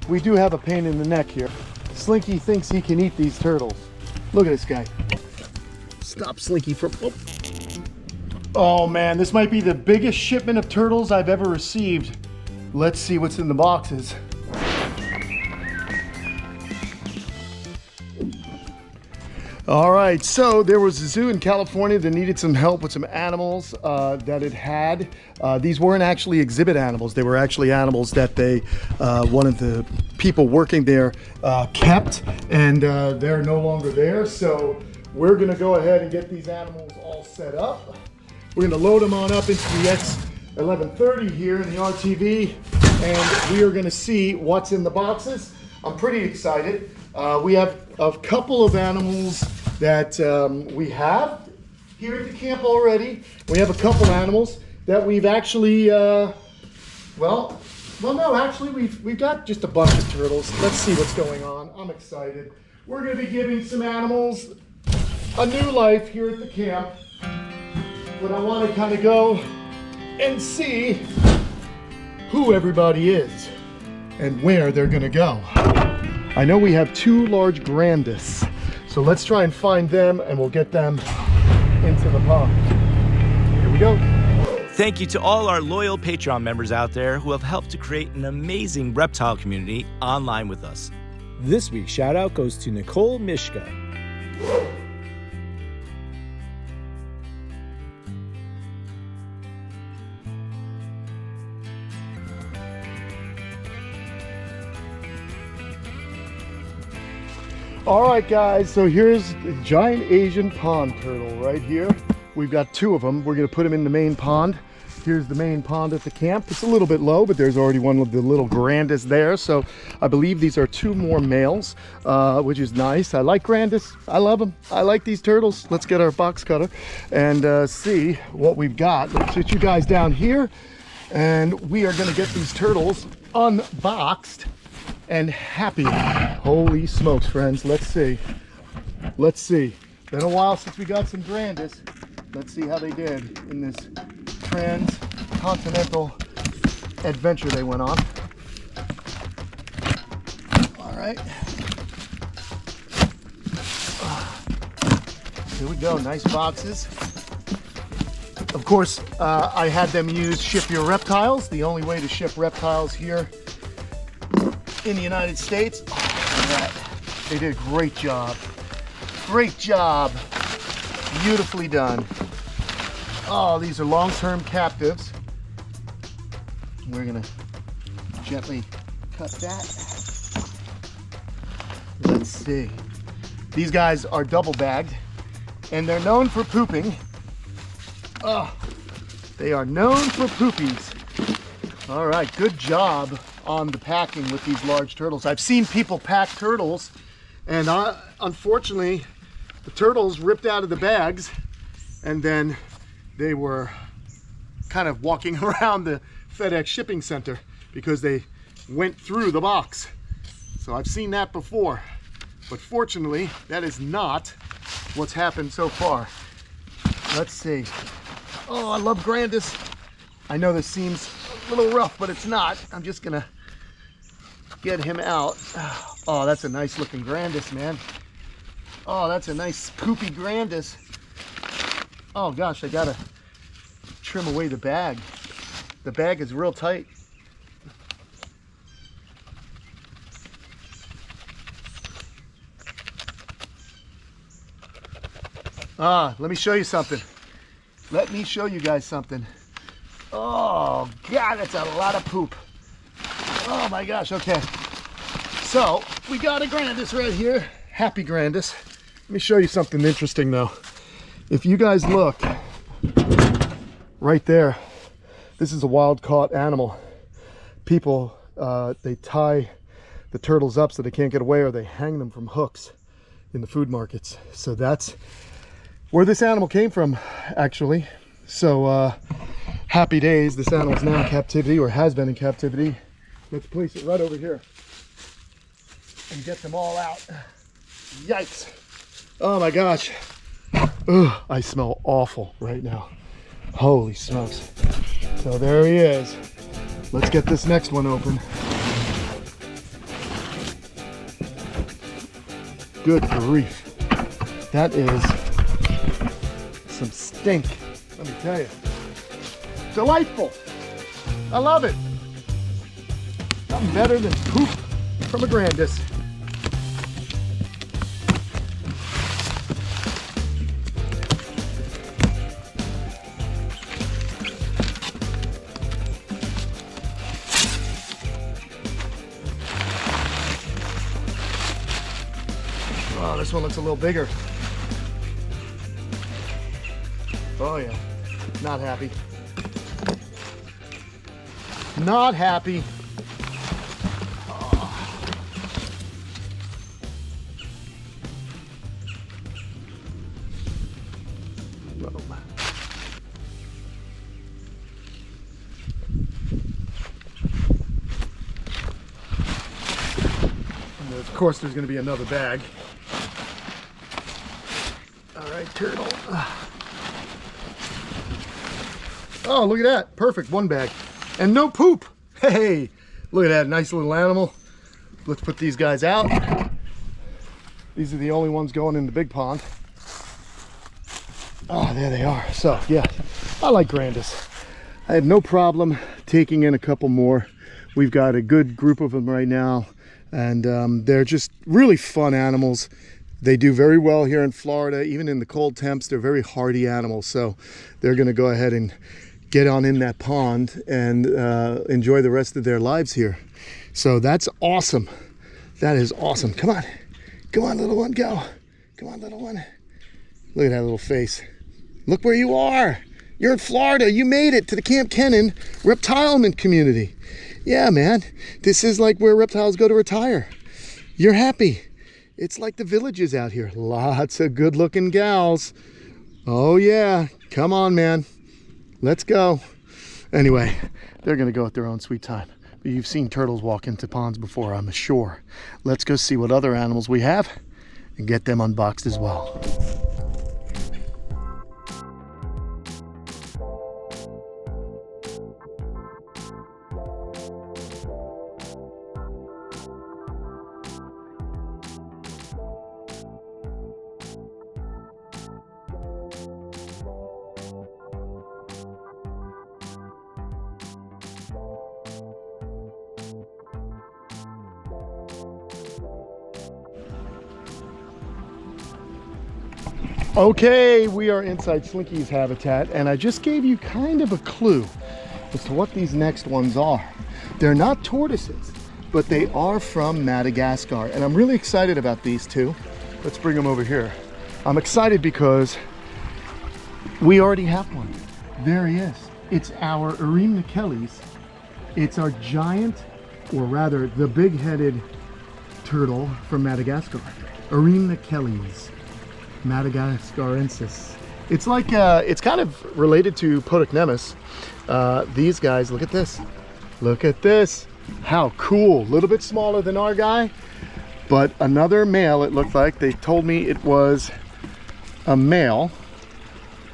we do have a pain in the neck here. Slinky thinks he can eat these turtles. Look at this guy. Stop Slinky from... Oh man, this might be the biggest shipment of turtles I've ever received. Let's see what's in the boxes. All right, so there was a zoo in California that needed some help with some animals that it had. These weren't actually exhibit animals. They were actually animals that they, one of the people working there kept, and they're no longer there. So we're gonna go ahead and get these animals all set up. We're gonna load them on up into the X1130 here in the RTV, and we are gonna see what's in the boxes. I'm pretty excited. We have a couple of animals that we have here at the camp already. We have a couple animals that we've actually, well, no, actually we've got just a bunch of turtles. Let's see what's going on. I'm excited. We're going to be giving some animals a new life here at the camp. But I want to kind of go and see who everybody is and where they're going to go. I know we have two large grandis, so let's try and find them and we'll get them into the pond. Here we go. Thank you to all our loyal Patreon members out there who have helped to create an amazing reptile community online with us. This week's shout out goes to Nicole Mishka. All right, guys, so here's the giant Asian pond turtle right here. We've got two of them. We're gonna put them in the main pond. Here's the main pond at the camp. It's a little bit low, but there's already one of the little grandis there. So I believe these are two more males, which is nice. I like grandis. I love them. I like these turtles. Let's get our box cutter and see what we've got. Let's sit you guys down here, and we are gonna get these turtles unboxed and happy. Holy smokes, friends. Let's see. Let's see. Been a while since we got some grandis. Let's see how they did in this transcontinental adventure they went on. All right. Here we go. Nice boxes. Of course, I had them use Ship Your Reptiles, the only way to ship reptiles here in the United States. Oh, look at that. They did a great job. Great job. Beautifully done. Oh, these are long-term captives. We're gonna gently cut that. Let's see. These guys are double bagged and they're known for pooping. Oh, they are known for poopies. All right, good job on the packing with these large turtles. I've seen people pack turtles, and unfortunately the turtles ripped out of the bags, and then they were kind of walking around the FedEx shipping center because they went through the box. So I've seen that before, but fortunately that is not what's happened so far. Let's see. Oh, I love grandis. I know this seems a little rough, but it's not. I'm just gonna get him out. Oh, that's a nice looking grandis, man. Oh, that's a nice poopy grandis. Oh gosh, I gotta trim away the bag. The bag is real tight. Let me show you something. Let me show you guys something. Oh God, that's a lot of poop. Oh my gosh, okay. So we got a grandis right here. Happy grandis. Let me show you something interesting though. If you guys look right there, this is a wild caught animal. People, they tie the turtles up so they can't get away, or they hang them from hooks in the food markets. So that's where this animal came from, actually. So happy days. This animal's now in captivity, or has been in captivity. Let's place it right over here and get them all out. Yikes. Oh my gosh. Ugh, I smell awful right now. Holy smokes. So there he is. Let's get this next one open. Good grief. That is some stink, let me tell you. Delightful. I love it. Nothing better than poop from a Grandis. Oh, this one looks a little bigger. Oh yeah, not happy. Not happy. Oh. And of course, there's going to be another bag. All right, turtle. Oh, look at that. Perfect, one bag. And no poop. Hey, look at that nice little animal. Let's put these guys out. These are the only ones going in the big pond. Oh, there they are. So, yeah, I like Grandis. I have no problem taking in a couple more. We've got a good group of them right now. And they're just really fun animals. They do very well here in Florida, even in the cold temps. They're very hardy animals, so they're going to go ahead and get on in that pond and enjoy the rest of their lives here. So that's awesome. That is awesome. Come on. Come on, little one, go. Come on, little one. Look at that little face. Look where you are. You're in Florida. You made it to the Kamp Kenan reptilement community. Yeah, man. This is like where reptiles go to retire. You're happy. It's like the villages out here. Lots of good-looking gals. Oh, yeah. Come on, man. Let's go. Anyway, they're going to go at their own sweet time. But you've seen turtles walk into ponds before, I'm sure. Let's go see what other animals we have and get them unboxed as well. Okay, we are inside Slinky's habitat, and I just gave you kind of a clue as to what these next ones are. They're not tortoises, but they are from Madagascar, and I'm really excited about these two. Let's bring them over here. I'm excited because we already have one. There he is. It's our Kelly's. It's our giant, or rather the big-headed turtle from Madagascar. Kelly's. Madagascarensis. It's like, it's kind of related to Podocnemus. These guys, look at this. Look at this. How cool. A little bit smaller than our guy, but another male, it looked like. They told me it was a male.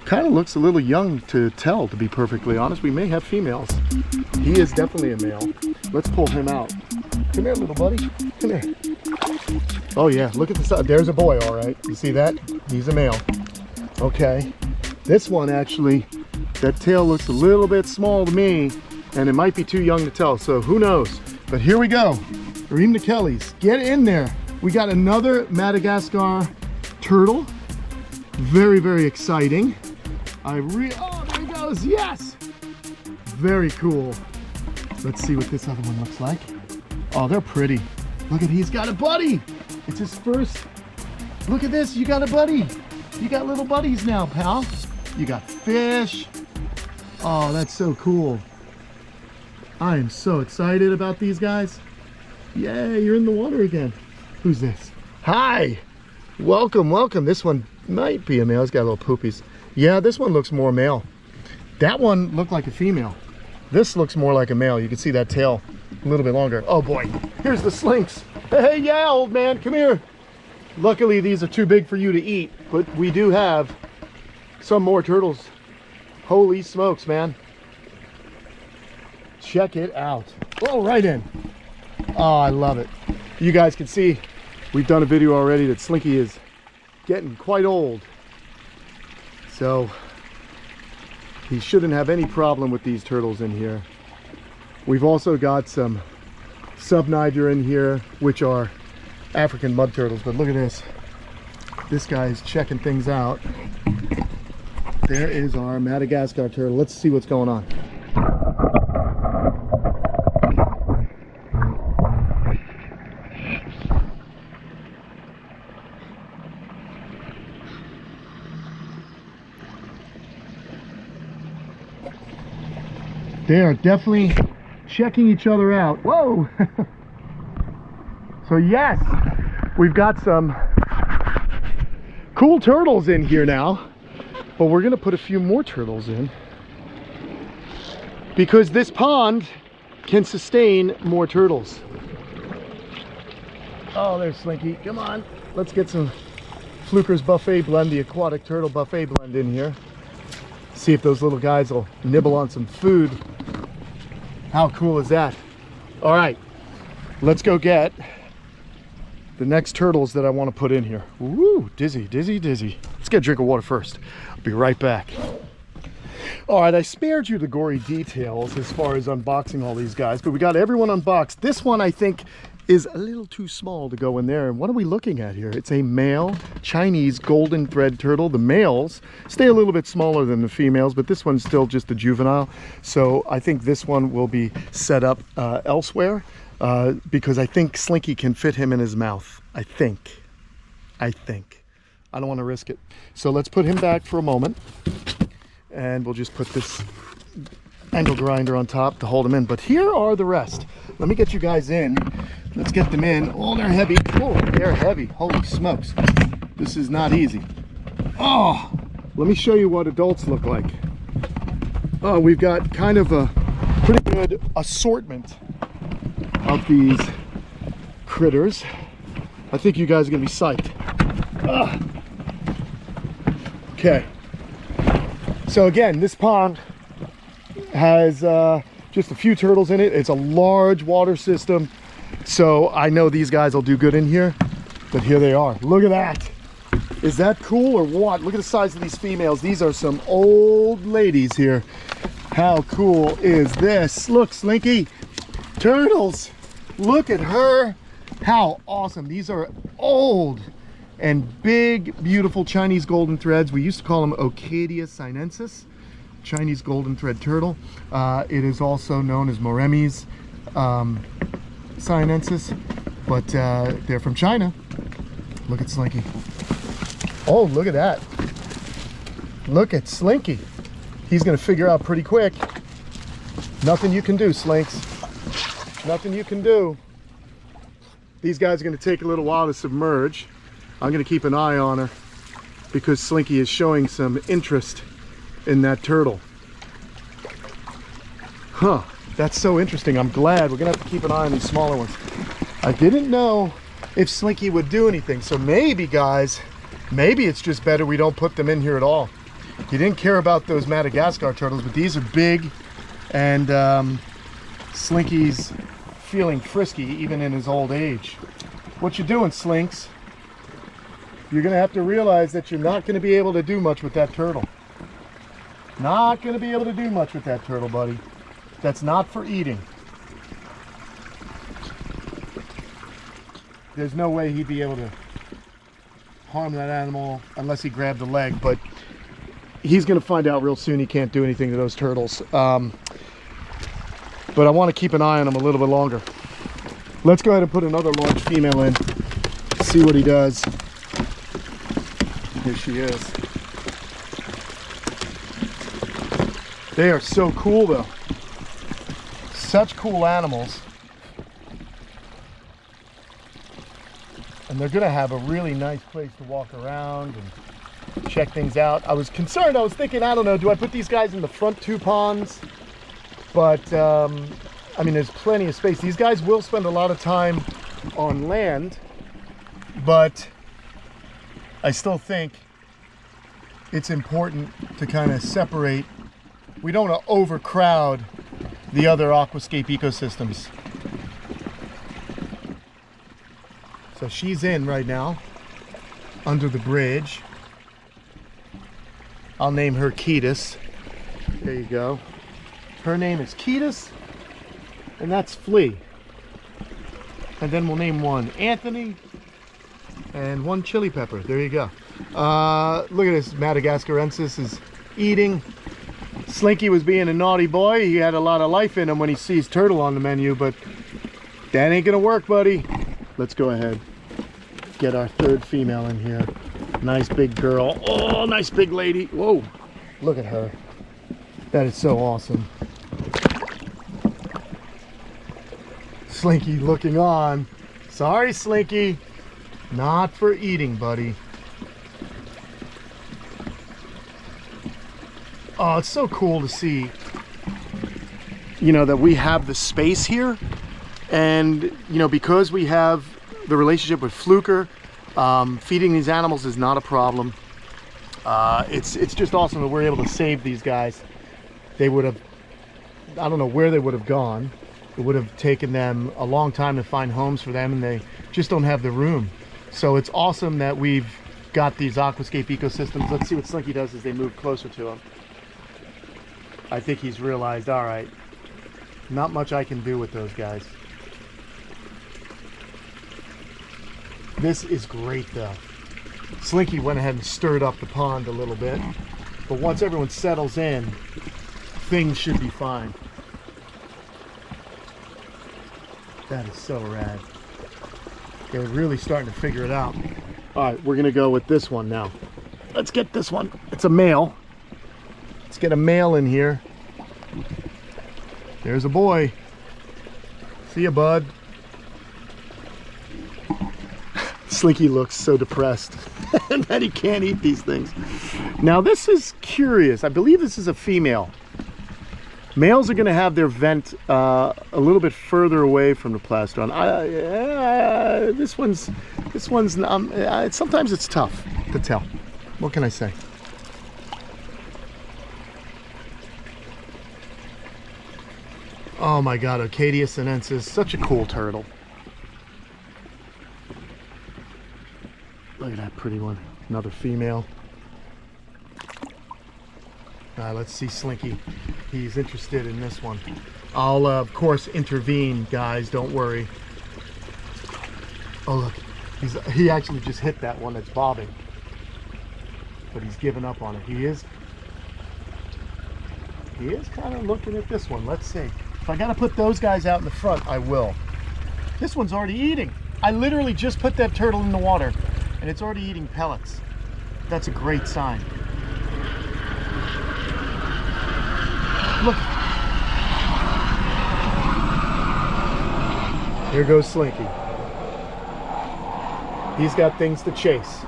Kind of looks a little young to tell, to be perfectly honest. We may have females. He is definitely a male. Let's pull him out. Come here, little buddy. Come here. Oh yeah, look at the side. There's a boy, all right. You see that? He's a male. Okay. This one actually, that tail looks a little bit small to me, and it might be too young to tell, so who knows? But here we go. Kelly's. Get in there. We got another Madagascar turtle. Very, very exciting. Oh, there he goes. Yes. Very cool. Let's see what this other one looks like. Oh, they're pretty. Look at, he's got a buddy. It's his first. Look at this, you got a buddy. You got little buddies now, pal. You got fish. Oh, that's so cool. I am so excited about these guys. Yay, you're in the water again. Who's this? Hi, welcome, welcome. This one might be a male. He's got little poopies. Yeah, this one looks more male. That one looked like a female. This looks more like a male. You can see that tail a little bit longer. Oh boy, here's the slinks. Hey, yeah, old man, come here. Luckily, these are too big for you to eat, but we do have some more turtles. Holy smokes, man. Check it out. Oh, right in. Oh, I love it. You guys can see We've done a video already that Slinky is getting quite old. So he shouldn't have any problem with these turtles in here. We've also got some subniger in here, which are African mud turtles. But look at this. This guy's checking things out. There is our Madagascar turtle. Let's see what's going on. They are definitely checking each other out. Whoa! So yes, we've got some cool turtles in here now, but we're gonna put a few more turtles in because this pond can sustain more turtles. Oh, there's Slinky. Come on, let's get some Fluker's buffet blend, the aquatic turtle buffet blend in here. See if those little guys will nibble on some food. How cool is that? All right, let's go get the next turtles that I want to put in here. Woo, dizzy, dizzy, dizzy. Let's get a drink of water first. I'll be right back. All right, I spared you the gory details as far as unboxing all these guys, but we got everyone unboxed. This one I think is a little too small to go in there. And what are we looking at here? It's a male Chinese golden thread turtle. The males stay a little bit smaller than the females, but this one's still just a juvenile. So I think this one will be set up elsewhere because I think Slinky can fit him in his mouth. I think. I don't want to risk it. So let's put him back for a moment. And we'll just put this angle grinder on top to hold him in. But here are the rest. Let me get you guys in. Let's get them in. Oh, they're heavy. Oh, they're heavy. Holy smokes. This is not easy. Oh, let me show you what adults look like. Oh, we've got kind of a pretty good assortment of these critters. I think you guys are going to be psyched. Okay. So again, this pond has just a few turtles in it. It's a large water system. So I know these guys will do good in here, but here they are. Look at that. Is that cool or what? Look at the size of these females. These are some old ladies here. How cool is this? Look, Slinky, turtles. Look at her. How awesome. These are old and big, beautiful Chinese golden threads. We used to call them Ocadia sinensis, Chinese golden thread turtle. It is also known as Moremi's sinensis, but they're from China. Look at Slinky. Oh, look at that. Look at Slinky. He's gonna figure out pretty quick. Nothing you can do, Slinks. Nothing you can do. These guys are gonna take a little while to submerge. I'm gonna keep an eye on her because Slinky is showing some interest in that turtle. Huh, that's so interesting. I'm glad. We're gonna have to keep an eye on these smaller ones. I didn't know if Slinky would do anything. So maybe, guys, maybe it's just better we don't put them in here at all. He didn't care about those Madagascar turtles, but these are big, and Slinky's feeling frisky even in his old age. What you doing, Slinks? You're gonna have to realize that you're not gonna be able to do much with that turtle. Not gonna be able to do much with that turtle, buddy. That's not for eating. There's no way he'd be able to harm that animal unless he grabbed the leg, but he's gonna find out real soon he can't do anything to those turtles. But I wanna keep an eye on him a little bit longer. Let's go ahead and put another large female in, see what he does. Here she is. They are so cool though. Such cool animals. And they're gonna have a really nice place to walk around and check things out. I was concerned, I was thinking, I don't know, do I put these guys in the front two ponds? But, I mean, there's plenty of space. These guys will spend a lot of time on land, but I still think it's important to kind of separate. We don't want to overcrowd the other aquascape ecosystems. So she's in right now, under the bridge. I'll name her Ketis. There you go. Her name is Ketis, and that's Flea. And then we'll name one Anthony, and one Chili Pepper. There you go. Look at this, Madagascarensis is eating. Slinky was being a naughty boy. He had a lot of life in him when he sees turtle on the menu, but that ain't gonna work, buddy. Let's go ahead. Get our third female in here. Nice big girl. Oh, nice big lady. Whoa, look at her. That is so awesome. Slinky looking on. Sorry, Slinky. Not for eating, buddy. Oh, it's so cool to see, you know, that we have the space here. And, you know, because we have the relationship with Fluker, feeding these animals is not a problem. It's just awesome that we're able to save these guys. They would have, I don't know where they would have gone. It would have taken them a long time to find homes for them, and they just don't have the room. So it's awesome that we've got these aquascape ecosystems. Let's see what Slinky does as they move closer to him. I think he's realized, all right, not much I can do with those guys. This is great though. Slinky went ahead and stirred up the pond a little bit, but once everyone settles in, things should be fine. That is so rad. They're really starting to figure it out. All right, we're gonna go with this one now. Let's get this one. It's a male. Let's get a male in here. There's a boy. See ya, bud. Slinky looks so depressed that he can't eat these things. Now this is curious. I believe this is a female. Males are going to have their vent a little bit further away from the plastron. This one's sometimes it's tough to tell. What can I say? Oh my God, Arcadia sinensis, such a cool turtle. Look at that pretty one, another female. Let's see Slinky. He's interested in this one. I'll, of course, intervene, guys. Don't worry. Oh, look. He actually just hit that one that's bobbing. But he's given up on it. He is kind of looking at this one. Let's see. If I got to put those guys out in the front, I will. This one's already eating. I literally just put that turtle in the water, and it's already eating pellets. That's a great sign. Look. Here goes Slinky. He's got things to chase.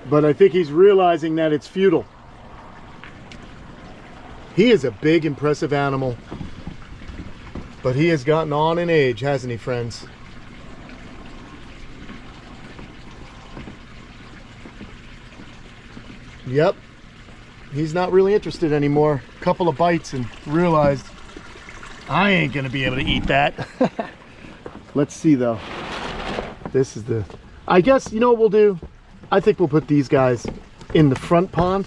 But I think he's realizing that it's futile. He is a big, impressive animal. But he has gotten on in age, hasn't he, friends? Yep, he's not really interested anymore. A couple of bites and realized I ain't gonna be able to eat that. Let's see though. This is the, I guess, you know what we'll do? I think we'll put these guys in the front pond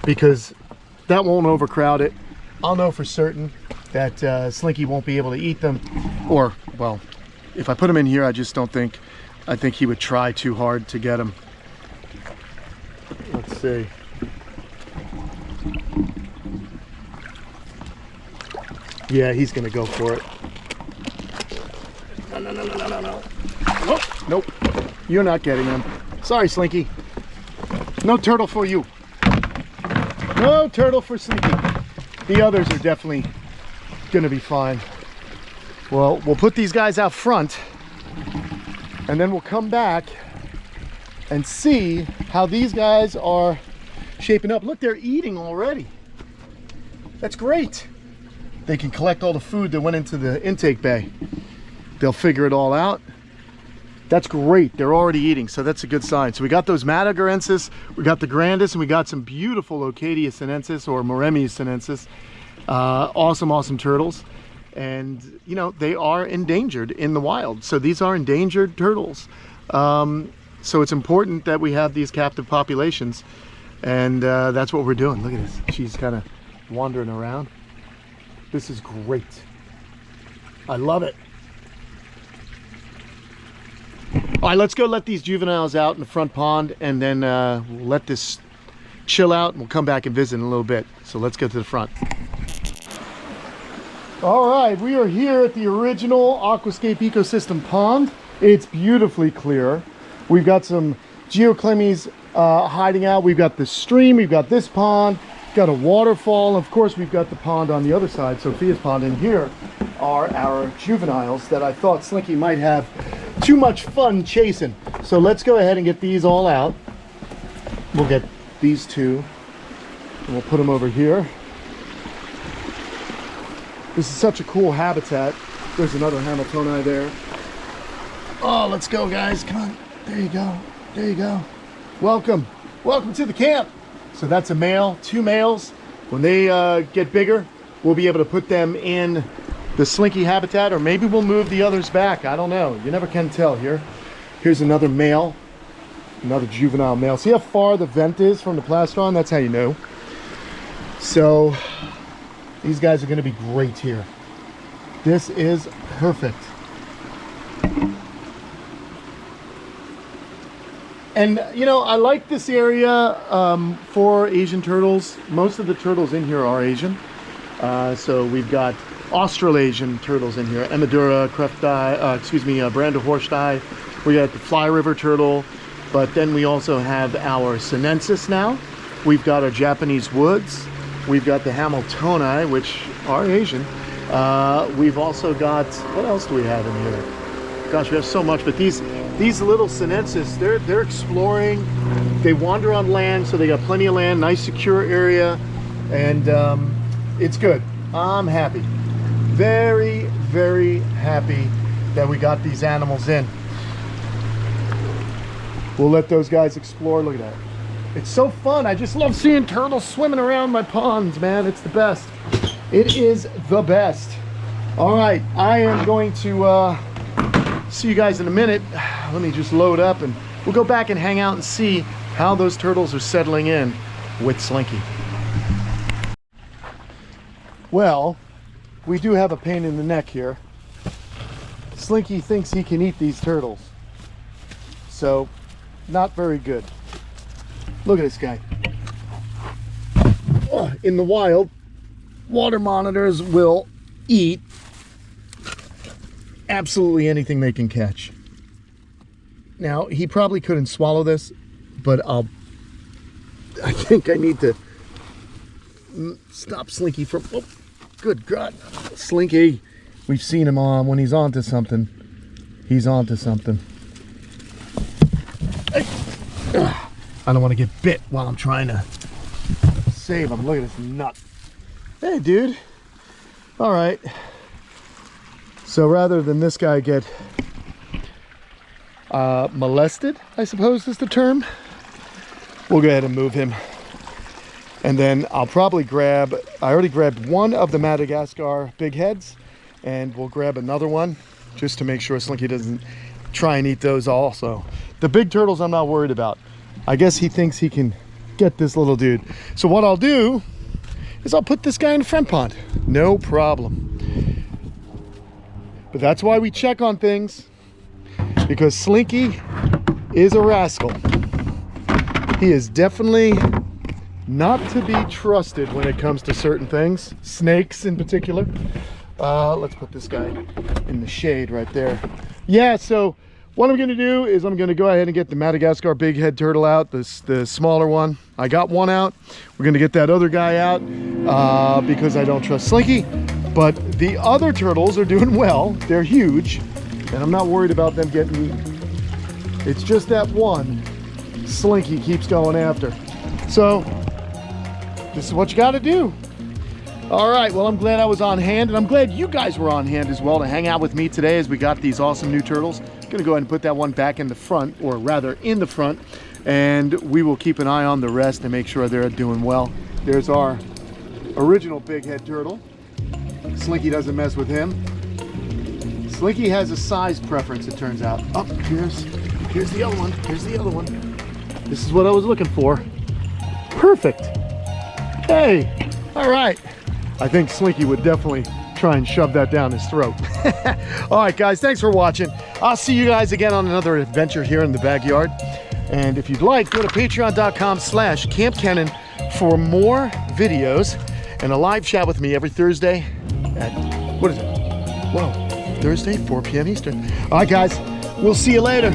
because that won't overcrowd it. I'll know for certain that Slinky won't be able to eat them. Or, well, if I put them in here, I just don't think, I think he would try too hard to get them. Let's see. Yeah, he's gonna go for it. No. Oh, nope. You're not getting him. Sorry, Slinky. No turtle for you. No turtle for Slinky. The others are definitely gonna be fine. Well, we'll put these guys out front and then we'll come back and see how these guys are shaping up. Look, they're eating already. That's great. They can collect all the food that went into the intake bay. They'll figure it all out That's great. They're already eating, so that's a good sign. So we got those Madagascar, we got the grandis, and we got some beautiful Locadia sinensis or Moremi sinensis. Awesome turtles. And, you know, they are endangered in the wild. So these are endangered turtles. So it's important that we have these captive populations. And that's what we're doing. Look at this. She's kind of wandering around. This is great. I love it. All right, let's go let these juveniles out in the front pond, and then we'll let this chill out, and we'll come back and visit in a little bit. So let's go to the front. All right, we are here at the original Aquascape ecosystem pond. It's beautifully clear. We've got some geoclemmies hiding out. We've got the stream, we've got this pond, got a waterfall. Of course, we've got the pond on the other side, Sophia's pond, and here are our juveniles that I thought Slinky might have too much fun chasing. So let's go ahead and get these all out. We'll get these two, and we'll put them over here. This is such a cool habitat. There's another Hamiltoni there. Oh, let's go, guys. Come on. There you go. There you go. Welcome. Welcome to the camp. So that's a male, 2 males. When they get bigger, we'll be able to put them in the Slinky habitat, or maybe we'll move the others back. I don't know. You never can tell here. Here's another male, another juvenile male. See how far the vent is from the plastron? That's how you know. So these guys are going to be great here. This is perfect. And you know, I like this area for Asian turtles. Most of the turtles in here are Asian. So we've got Australasian turtles in here. Emadura, Brandohorsti. We got the Fly River turtle. But then we also have our sinensis now. We've got our Japanese woods. We've got the Hamiltoni, which are Asian. We've also got, what else do we have in here? Gosh, we have so much, but these little sinensis, they're exploring. They wander on land, so they got plenty of land, nice secure area, and it's good. I'm happy. Very, very happy that we got these animals in. We'll let those guys explore. Look at that. It's so fun. I just love seeing turtles swimming around my ponds, man. It's the best. It is the best. All right, I am going to see you guys in a minute. Let me just load up and we'll go back and hang out and see how those turtles are settling in with Slinky. Well, we do have a pain in the neck here. Slinky thinks he can eat these turtles. So, not very good. Look at this guy. Oh, in the wild, water monitors will eat absolutely anything they can catch. Now, he probably couldn't swallow this, but I think I need to stop Slinky from, oh, good God. Slinky, we've seen him on, when he's onto something, he's onto something. I don't want to get bit while I'm trying to save him. Look at this nut. Hey, dude. All right. So rather than this guy get molested, I suppose is the term, we'll go ahead and move him. And then I'll probably grab, I already grabbed one of the Madagascar big heads, and we'll grab another one just to make sure Slinky doesn't try and eat those also. The big turtles I'm not worried about. I guess he thinks he can get this little dude. So what I'll do is I'll put this guy in the front pond. No problem. But that's why we check on things, because Slinky is a rascal. He is definitely not to be trusted when it comes to certain things, snakes in particular. Let's put this guy in the shade right there. Yeah, so what I'm going to do is I'm going to go ahead and get the Madagascar big head turtle out, the smaller one. I got one out. We're going to get that other guy out because I don't trust Slinky. But the other turtles are doing well. They're huge, and I'm not worried about them getting eaten. It's just that one Slinky keeps going after. So this is what you got to do. All right, well, I'm glad I was on hand, and I'm glad you guys were on hand as well to hang out with me today as we got these awesome new turtles. Gonna go ahead and put that one back in the front, or rather in the front, and we will keep an eye on the rest and make sure they're doing well. There's our original big head turtle. Slinky doesn't mess with him. Slinky has a size preference, it turns out. Oh, here's the other one. Here's the other one. This is what I was looking for. Perfect. Hey, all right. I think Slinky would definitely try and shove that down his throat. All right, guys, thanks for watching. I'll see you guys again on another adventure here in the backyard. And if you'd like, go to patreon.com/Kamp Kenan for more videos and a live chat with me every Thursday at, what is it? Whoa, Thursday, 4 p.m. Eastern. All right, guys, we'll see you later.